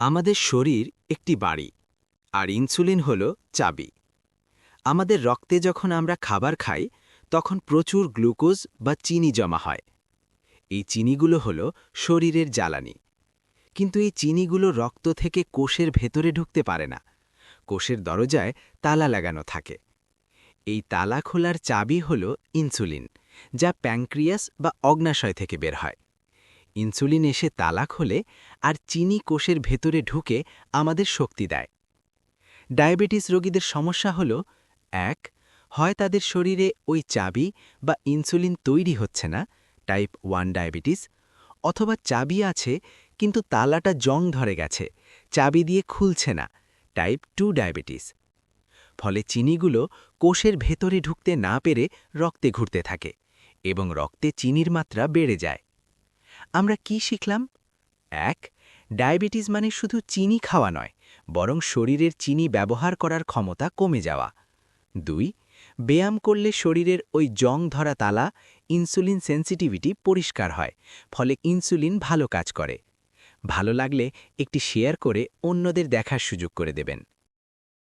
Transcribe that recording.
আমাদের শরীর একটি বাড়ি, আর ইনসুলিন হল চাবি। আমাদের রক্তে যখন আমরা খাবার খাই তখন প্রচুর গ্লুকোজ বা চিনি জমা হয়। এই চিনিগুলো হল শরীরের জ্বালানি। কিন্তু এই চিনিগুলো রক্ত থেকে কোষের ভেতরে ঢুকতে পারে না। কোষের দরজায় তালা লাগানো থাকে। এই তালা খোলার চাবি হল ইনসুলিন, যা প্যানক্রিয়াস বা অগ্ন্যাশয় থেকে বের হয়। ইনসুলিন এসে তালা খোলে আর চিনি কোষের ভেতরে ঢুকে আমাদের শক্তি দেয়। ডায়াবেটিস রোগীদের সমস্যা হল, এক, হয় তাদের শরীরে ওই চাবি বা ইনসুলিন তৈরি হচ্ছে না, টাইপ 1 ডায়াবেটিস, অথবা চাবি আছে কিন্তু তালাটা জং ধরে গেছে, চাবি দিয়ে খুলছে না, টাইপ 2 ডায়াবেটিস। ফলে চিনিগুলো কোষের ভেতরে ঢুকতে না পেরে রক্তে ঘুরতে থাকে এবং রক্তে চিনির মাত্রা বেড়ে যায়। আমরা কি শিখলাম? এক, ডায়াবেটিস মানে শুধু চিনি খাওয়া নয়, বরং শরীরের চিনি ব্যবহার করার ক্ষমতা কমে যাওয়া। 2, ব্যায়াম করলে শরীরের ওই জং ধরা তালা, ইনসুলিন সেন্সিটিভিটি পরিষ্কার হয়, ফলে ইনসুলিন ভালো কাজ করে। ভালো লাগলে একটি শেয়ার করে অন্যদের দেখার সুযোগ করে দেবেন।